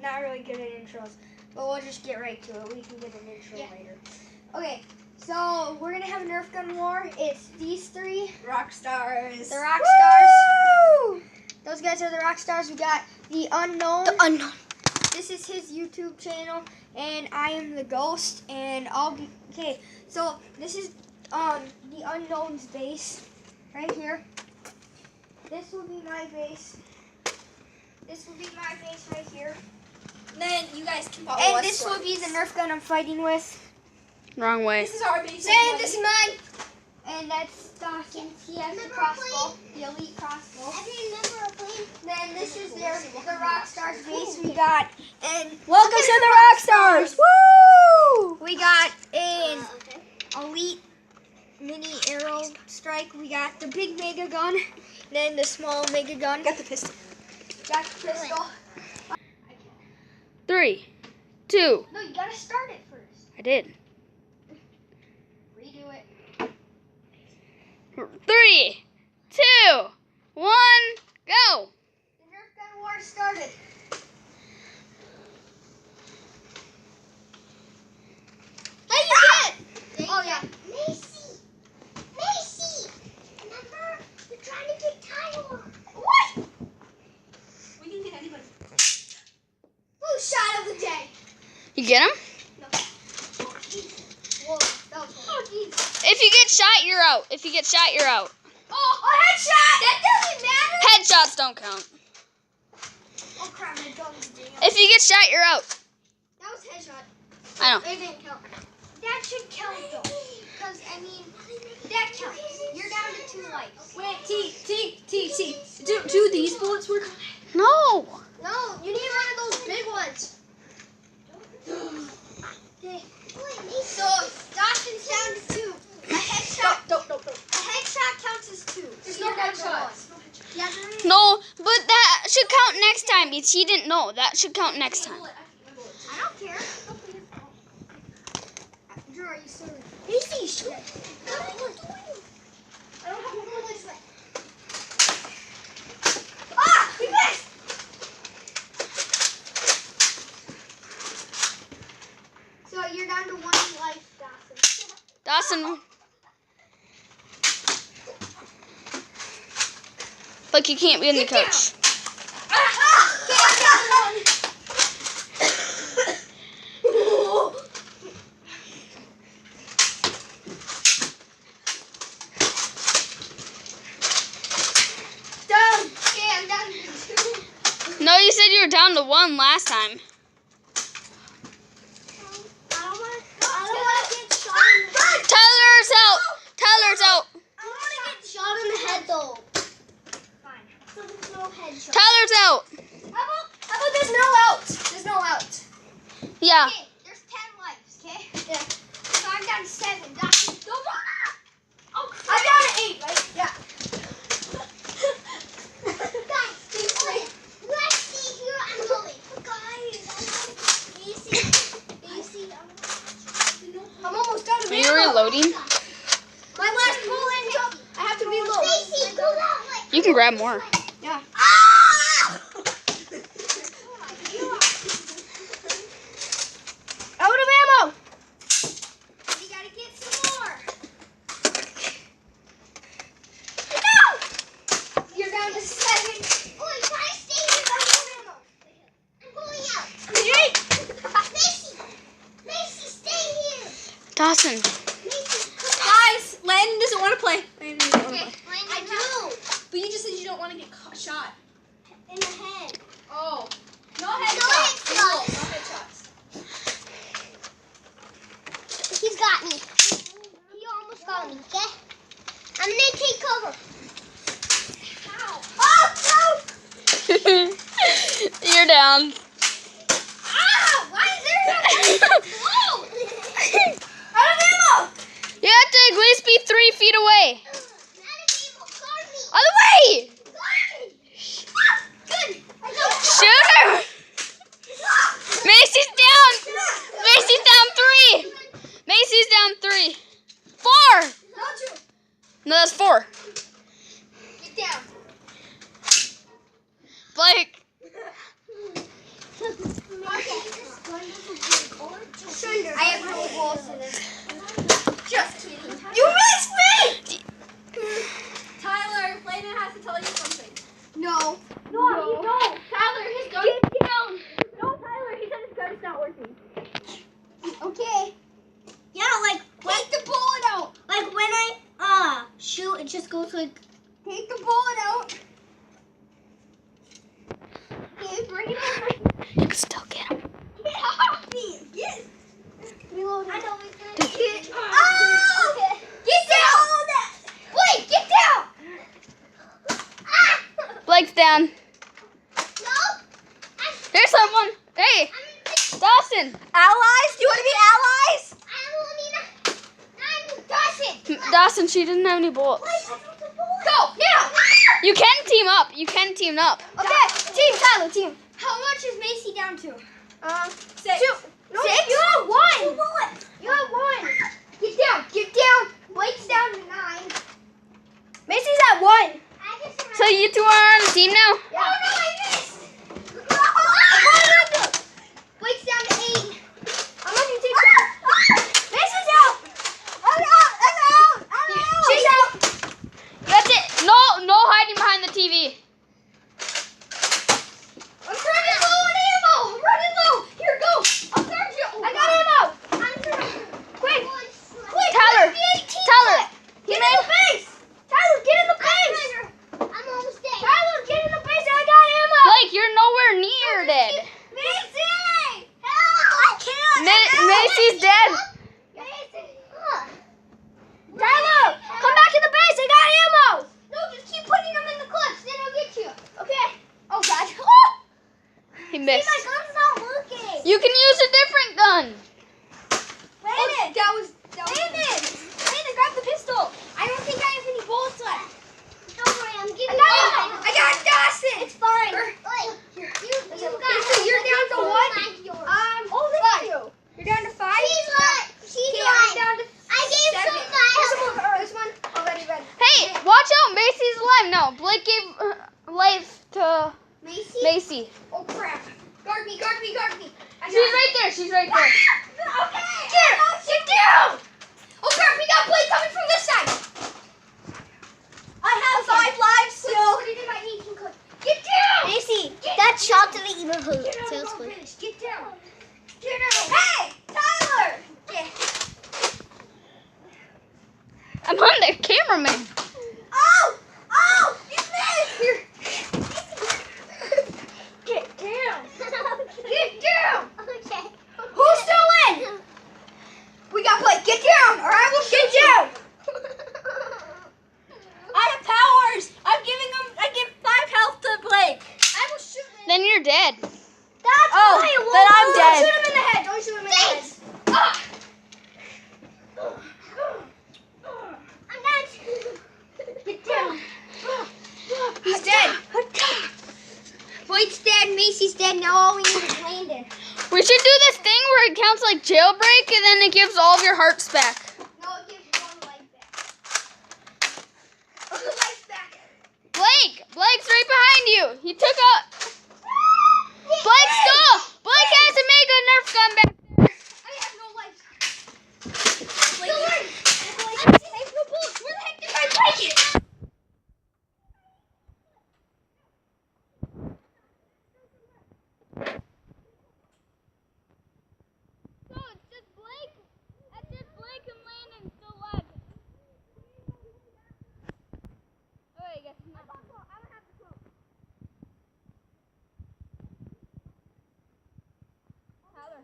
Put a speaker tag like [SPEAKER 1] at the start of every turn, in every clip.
[SPEAKER 1] not really good at intros, but we'll just get right to it. We can get an intro later. Okay, so we're gonna have a Nerf gun war. It's these three
[SPEAKER 2] rock stars.
[SPEAKER 1] The rock stars. Woo! Those guys are the rock stars. We got the unknown.
[SPEAKER 2] The unknown.
[SPEAKER 1] This is his YouTube channel, and I am the ghost, and I'll be okay. So this is the unknown's base right here. This will be my base. This will be my base right here.
[SPEAKER 2] And then you guys can follow us.
[SPEAKER 1] And this will be the Nerf gun I'm fighting with.
[SPEAKER 3] Wrong way.
[SPEAKER 2] This is our base.
[SPEAKER 1] And this is mine. And that's Dawson's. He has the crossbow, the elite crossbow. Then this is the rock stars base we got. And
[SPEAKER 2] Welcome to the rock stars.
[SPEAKER 1] Woo! We got an elite mini arrow strike. We got the big mega gun. Then the small mega gun.
[SPEAKER 2] Got the pistol.
[SPEAKER 1] Got the pistol.
[SPEAKER 3] 3, 2.
[SPEAKER 1] No, you gotta start it first.
[SPEAKER 3] I did.
[SPEAKER 1] Redo it.
[SPEAKER 3] 3, 2, 1, go.
[SPEAKER 1] The Nerf gun war started. Hey, you did! Oh, yeah.
[SPEAKER 4] Macy! Remember? You're trying to get Tyler.
[SPEAKER 1] What?
[SPEAKER 2] We can get anybody.
[SPEAKER 1] Who shot of the day?
[SPEAKER 3] You get him?
[SPEAKER 1] No. Whoa, that was hard.
[SPEAKER 3] If you get shot, you're out. If you get shot, you're out.
[SPEAKER 1] Oh, a headshot! That doesn't matter!
[SPEAKER 3] Headshots don't count.
[SPEAKER 1] Oh, crap, my gun's jammed.
[SPEAKER 3] If you get shot, you're out.
[SPEAKER 1] That was headshot.
[SPEAKER 3] I know.
[SPEAKER 1] It didn't count. That should count, though. Because, I mean, that counts. You're down to 2 lives.
[SPEAKER 2] Wait, T. Do these bullets work?
[SPEAKER 3] No.
[SPEAKER 1] No, you need one of those big ones. Okay. So, Dawson's down to 2. A headshot.
[SPEAKER 2] Don't.
[SPEAKER 1] A headshot counts as 2.
[SPEAKER 2] There's
[SPEAKER 1] So
[SPEAKER 2] no
[SPEAKER 1] you're down to
[SPEAKER 2] headshots.
[SPEAKER 1] 1. Yeah, there is.
[SPEAKER 3] No, but that should count next time because he didn't know. That should count next time.
[SPEAKER 1] I don't care. Drew, are you serious? Easy shit. What are you doing? I don't have one bullets left. Ah! We missed! So you're down to 1 life, Dawson.
[SPEAKER 3] Dawson. Look, you can't be in the coach. No, you said you were down to 1 last time. Tyler's out. Tyler's out.
[SPEAKER 4] I want to get shot in the head, though.
[SPEAKER 1] Fine.
[SPEAKER 4] So there's no headshot.
[SPEAKER 3] Tyler's out.
[SPEAKER 1] How about there's no outs? There's no outs.
[SPEAKER 3] Yeah.
[SPEAKER 1] Okay, there's 10 lives, okay? Yeah. So I'm down to 7. Dawson, go. Oh, I'm down to 8, right? Yeah.
[SPEAKER 4] Guys, let's see here. I'm going. Guys, easy.
[SPEAKER 1] I'm almost done with
[SPEAKER 3] Are you reloading?
[SPEAKER 1] my last bullet. I have to reload.
[SPEAKER 4] Macy, go that way.
[SPEAKER 3] You can grab more.
[SPEAKER 1] Yeah. Out of ammo. We gotta get some more. No! You're down to 7.
[SPEAKER 4] Oh, I'm trying to stay here. I'm going out. Macy, stay here.
[SPEAKER 3] Dawson.
[SPEAKER 4] Macy,
[SPEAKER 2] Guys, Landon doesn't want to play. Landon doesn't want to play.
[SPEAKER 4] I do.
[SPEAKER 2] But you just said you don't want to get shot.
[SPEAKER 4] In the head.
[SPEAKER 2] Oh. No
[SPEAKER 4] headshots.
[SPEAKER 2] headshots. No headshots.
[SPEAKER 4] He's got me. He almost got me, okay? I'm gonna take cover. Ow. Oh, no!
[SPEAKER 3] You're down.
[SPEAKER 1] Ah! Why is there no blow? Out of ammo!
[SPEAKER 3] You have to at least be 3 feet away. Other way!
[SPEAKER 1] Good.
[SPEAKER 3] Shoot her! Macy's down! Macy's down 3! Macy's down 3. 4!
[SPEAKER 1] Not you.
[SPEAKER 3] No, that's 4.
[SPEAKER 1] Get down.
[SPEAKER 3] Blake.
[SPEAKER 1] I have no balls in it. Just kidding. You missed me!
[SPEAKER 2] Tyler, Layden has to tell you something.
[SPEAKER 1] No.
[SPEAKER 2] No. Tyler, his gun. Get down. No, Tyler, he said his gun's not working.
[SPEAKER 1] Okay.
[SPEAKER 4] Yeah, like
[SPEAKER 1] Take the bullet out.
[SPEAKER 4] when I shoot, it just goes like.
[SPEAKER 1] Take the bullet out. Okay, bring it over.
[SPEAKER 3] You can still get him.
[SPEAKER 1] Get off me. Get.
[SPEAKER 4] Reload. I know it's gonna
[SPEAKER 1] Get. Oh!
[SPEAKER 4] Okay.
[SPEAKER 1] Get down. Wait, get down.
[SPEAKER 3] Blake's down.
[SPEAKER 4] No.
[SPEAKER 3] There's someone. Hey, Dawson.
[SPEAKER 1] Allies? Do you want to be allies?
[SPEAKER 3] Dawson, she doesn't have any bullets.
[SPEAKER 1] Go now.
[SPEAKER 3] You can team up. You can team up.
[SPEAKER 1] Okay, team, Tyler, team. How much is Macy down to?
[SPEAKER 2] 6.
[SPEAKER 1] No, 6? You have 1. 2 bullets. You have 1. Get down. Get down. Blake's down to 9. Macy's at 1.
[SPEAKER 3] So you two are on a team now?
[SPEAKER 1] Yeah. Oh no, I missed. Oh, Blake's down to 8. I'm on your team. Macy's out. I'm out. I'm out. I'm out. She's out.
[SPEAKER 3] That's it. No hiding behind the TV.
[SPEAKER 1] I'm running low on ammo. I'm running low. Here, go. I'll charge you. I got ammo. Quick. Quick.
[SPEAKER 3] Tyler. Tyler.
[SPEAKER 1] Get in the base. Tyler, get in the base.
[SPEAKER 4] I'm almost dead.
[SPEAKER 1] Tyler, get in the base. I got ammo.
[SPEAKER 3] Blake, you're nowhere near dead.
[SPEAKER 1] Macy. Help. I can't.
[SPEAKER 3] Macy's dead.
[SPEAKER 1] Macy. Tyler, come back in the base. I got ammo. No, just keep putting them in the clips. Then I'll get you. Okay. Oh, God.
[SPEAKER 3] He missed.
[SPEAKER 1] My gun's not working.
[SPEAKER 3] You can use a different gun.
[SPEAKER 1] Landon. That was Landon, grab the pistol. I don't think I have any bullets left.
[SPEAKER 4] Don't worry, I'm giving
[SPEAKER 1] I got Dawson. It's fine.
[SPEAKER 4] You
[SPEAKER 1] Okay,
[SPEAKER 4] got
[SPEAKER 1] so you're down to what?
[SPEAKER 4] Yours.
[SPEAKER 1] You're down to 5?
[SPEAKER 4] She's
[SPEAKER 1] Okay,
[SPEAKER 4] right.
[SPEAKER 1] I'm down to
[SPEAKER 4] I gave
[SPEAKER 1] 7.
[SPEAKER 4] some my
[SPEAKER 1] This one already read.
[SPEAKER 3] Hey, watch out. Macy's alive. No, Blake gave life to
[SPEAKER 1] Macy?
[SPEAKER 3] Macy.
[SPEAKER 1] Oh, crap. Guard me.
[SPEAKER 3] She's right there. She's right there.
[SPEAKER 1] Okay. Get down. Oh, crap. We got Blake coming from this side. I have 5 lives still. Put it in my 18 clip. Get down.
[SPEAKER 4] Macy, that shot didn't even hurt.
[SPEAKER 1] Get
[SPEAKER 4] So
[SPEAKER 1] down.
[SPEAKER 4] it's
[SPEAKER 1] Don't
[SPEAKER 4] good.
[SPEAKER 1] finish. Get down. Get down. Hey, Tyler. Yeah.
[SPEAKER 3] I'm on the cameraman.
[SPEAKER 1] Oh, you missed. Here. Get down. Get down.
[SPEAKER 4] Okay.
[SPEAKER 1] Who's still in? We got Blake. Get down, or I will shoot you.
[SPEAKER 2] I have powers. I give 5 health to Blake.
[SPEAKER 1] I will shoot him.
[SPEAKER 3] Then you're dead.
[SPEAKER 1] That's
[SPEAKER 2] Oh,
[SPEAKER 1] why it
[SPEAKER 2] then I'm
[SPEAKER 1] won't.
[SPEAKER 2] dead.
[SPEAKER 1] Don't shoot him in the head. Don't shoot him in the head. Ah.
[SPEAKER 4] I'm done.
[SPEAKER 1] Get down. He's dead. Blake's dead. Macy's dead. Now all we need is Landon.
[SPEAKER 3] We should do this thing where it counts like jailbreak and then it gives all of your hearts back.
[SPEAKER 1] No, it gives 1 life back. 1 life back.
[SPEAKER 3] Blake's right behind you. He took a... Blake stole. Blake has to make a Nerf gun back there.
[SPEAKER 1] I have no life. Blake. I have no bullets. Where the heck did I take it?
[SPEAKER 3] So it's just Blake. That's just Blake and Landon still alive. Oh, I guess not. I don't have the smoke. Tyler.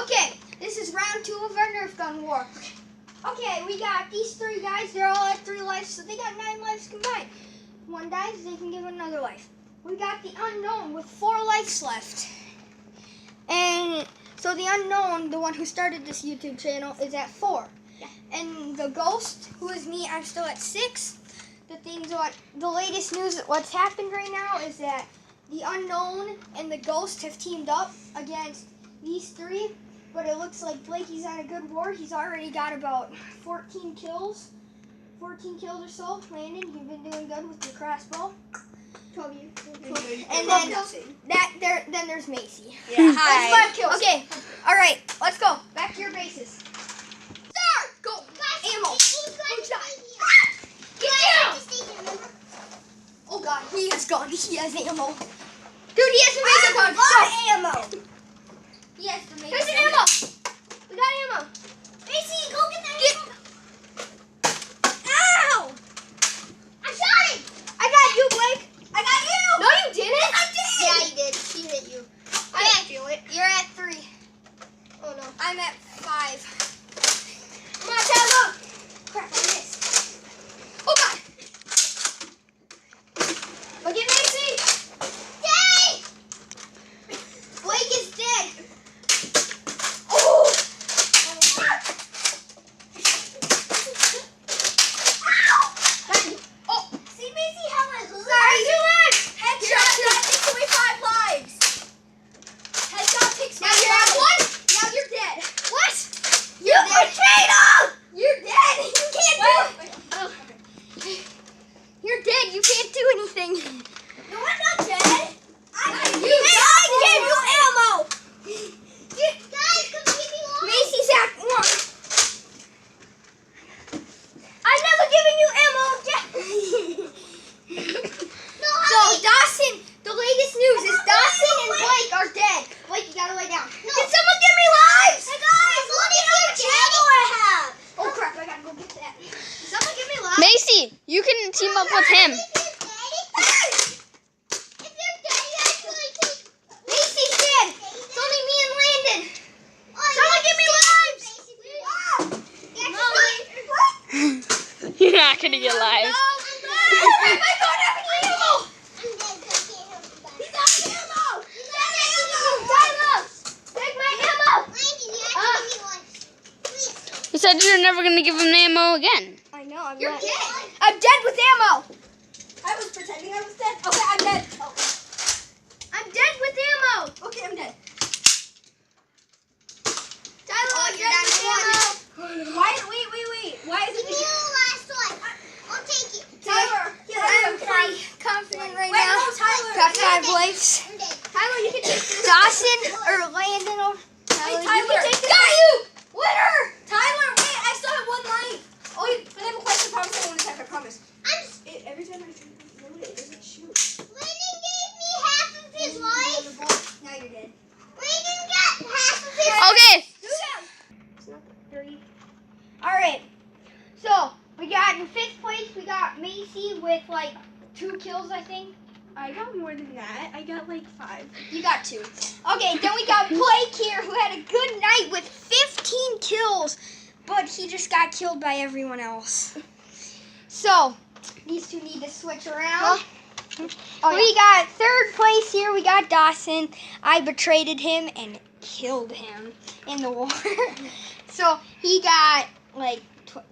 [SPEAKER 1] Okay, this is round 2 of our Nerf gun war. Okay, we got these 3 guys. They're all at 3 lives, so they got 9 lives combined. 1 dies, they can give another life. We got the unknown with 4 lives left. And so the unknown, the one who started this YouTube channel, is at 4. And the ghost, who is me, I'm still at 6. The latest news, what's happened right now is that the unknown and the ghost have teamed up against these 3. But it looks like Blakey's on a good war. He's already got about 14 kills. 14 kills or so. Landon, you've been doing good with your crossbow. 12 you.
[SPEAKER 2] And
[SPEAKER 1] then
[SPEAKER 2] nothing.
[SPEAKER 1] Then there's Macy.
[SPEAKER 2] Yeah,
[SPEAKER 1] That's
[SPEAKER 2] hi.
[SPEAKER 1] 5 kills. Okay. All right. Let's go. Back to your bases. Start. Go. Ammo. Get down. Oh God, he has gun. He has ammo. Dude, he has to make a gun.
[SPEAKER 4] ammo.
[SPEAKER 1] He has to make
[SPEAKER 4] Here's
[SPEAKER 1] a
[SPEAKER 4] an
[SPEAKER 1] gun.
[SPEAKER 4] ammo. We got ammo. Macy, go get that ammo. Ow! I shot him.
[SPEAKER 1] I got you, Blake.
[SPEAKER 4] I got you.
[SPEAKER 1] No, you didn't.
[SPEAKER 4] I did. Yeah, you did. He hit you.
[SPEAKER 1] I didn't feel it. You're at 3.
[SPEAKER 4] Oh no.
[SPEAKER 1] I'm at 5.
[SPEAKER 4] Come on, Tyler.
[SPEAKER 1] Crap, I missed. Oh God. Look at Macy.
[SPEAKER 4] Yay!
[SPEAKER 1] Blake is dead. Oh. Oh.
[SPEAKER 4] See, Macy, how I look.
[SPEAKER 1] Sorry.
[SPEAKER 2] Headshot. That takes away 5 lives. Headshot takes
[SPEAKER 1] Now
[SPEAKER 2] 5
[SPEAKER 1] you're at
[SPEAKER 2] lives.
[SPEAKER 1] 1. Now you're dead.
[SPEAKER 4] What?
[SPEAKER 1] You potato! You're dead. You can't do it. You're dead. You can't do anything.
[SPEAKER 4] No, I'm not dead.
[SPEAKER 1] You died. Gave you ammo.
[SPEAKER 4] Guys, come give me one.
[SPEAKER 1] Macy's at 1. I'm never giving you ammo again.
[SPEAKER 4] No,
[SPEAKER 1] So Dawson, the latest news is Dawson and Blake are dead. Blake, you gotta lay down.
[SPEAKER 4] No.
[SPEAKER 1] Can someone give me lives?
[SPEAKER 4] Hey guys, look at how much ammo I have.
[SPEAKER 1] Oh crap! I gotta go get that.
[SPEAKER 4] Can someone give me lives?
[SPEAKER 3] Macy, you can team up with him.
[SPEAKER 4] If you're daddy, actually take.
[SPEAKER 1] Macy's dead. It's only me and Landon.
[SPEAKER 4] Someone give me lives.
[SPEAKER 3] You're not gonna get live.
[SPEAKER 1] I don't have any ammo.
[SPEAKER 4] I'm dead, so I can't help you guys.
[SPEAKER 1] He's out of ammo.
[SPEAKER 4] He's out of ammo.
[SPEAKER 1] Tyler, take my ammo.
[SPEAKER 4] Landon, you have to give me one. Please.
[SPEAKER 3] You said you're never gonna give him ammo again.
[SPEAKER 1] I know. I'm
[SPEAKER 4] You're
[SPEAKER 1] not.
[SPEAKER 4] dead.
[SPEAKER 1] I'm dead with ammo.
[SPEAKER 2] I was pretending I was dead. Okay, I'm dead. Oh,
[SPEAKER 1] I'm dead with ammo.
[SPEAKER 2] okay, I'm dead.
[SPEAKER 1] Tyler,
[SPEAKER 4] Oh,
[SPEAKER 1] I'm
[SPEAKER 4] you're
[SPEAKER 1] dead
[SPEAKER 4] down
[SPEAKER 1] with
[SPEAKER 4] to one.
[SPEAKER 1] ammo.
[SPEAKER 2] Wait. Why is
[SPEAKER 4] Give me
[SPEAKER 2] it?
[SPEAKER 4] the last one. I'll take it.
[SPEAKER 2] Tyler.
[SPEAKER 1] I'm pretty confident right
[SPEAKER 2] Wait,
[SPEAKER 1] now.
[SPEAKER 2] no, Tyler.
[SPEAKER 1] Got
[SPEAKER 2] Tyler.
[SPEAKER 1] 5 lives.
[SPEAKER 4] I'm dead.
[SPEAKER 1] Tyler, you can take this. Dawson or Landon or Tyler, you
[SPEAKER 2] Tyler.
[SPEAKER 1] can take this. Got you. Winner.
[SPEAKER 2] Tyler, wait, I still have 1 life. Oh, but I have a question. I promise I won't attack. I promise. Every time I shoot, it doesn't shoot.
[SPEAKER 4] Landon gave me half of his life.
[SPEAKER 1] Now you're dead.
[SPEAKER 4] Landon got half of his life.
[SPEAKER 3] Okay.
[SPEAKER 1] Do them. It's not 3. All right. So we got in 5th place. We got Macy with like 2 kills, I think.
[SPEAKER 2] I got more than that. I got like 5.
[SPEAKER 1] You got 2. Okay. Then we got Blake here, who had a good night with 15 kills, but he just got killed by everyone else. So these two need to switch around. We got 3rd place here. We got Dawson. I betrayed him and killed him in the war. So he got like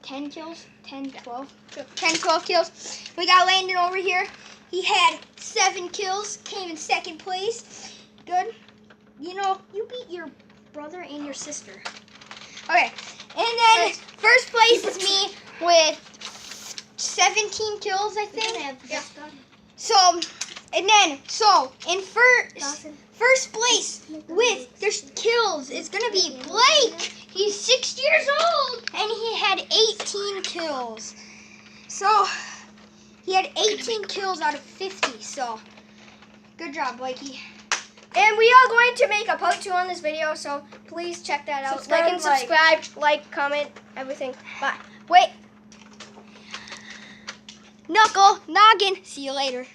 [SPEAKER 1] 10 kills, 10, 12 kills. We got Landon over here. He had 7 kills, came in 2nd place. Good. You know, you beat your brother and your sister. Okay. And then 1st place is me with 17 kills, I think. So, and then, in first place with there's kills, it's gonna be Blake. He's 6 years old and he had 18 kills. So, he had 18 kills out of 50. So, good job, Blakey.
[SPEAKER 4] And we are going to make a part 2 on this video, so please check that out. Like and subscribe, like, comment, everything. Bye.
[SPEAKER 1] Wait. Knuckle, noggin. See you later.